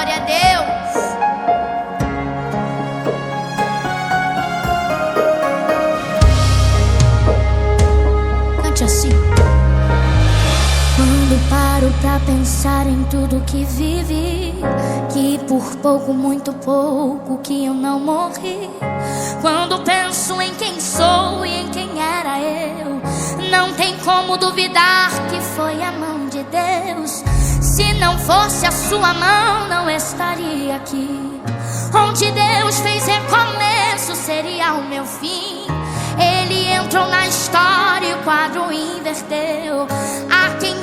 Glória a Deus. Cante assim. Quando paro pra pensar em tudo que vivi, que por pouco, muito pouco, que eu não morri. Quando penso em quem sou e em quem era eu, não tem como duvidar que foi a mão de Deus. Se não fosse a sua mão, não estaria aqui. Onde Deus fez recomeço, seria o meu fim. Ele entrou na história e o quadro inverteu. A quem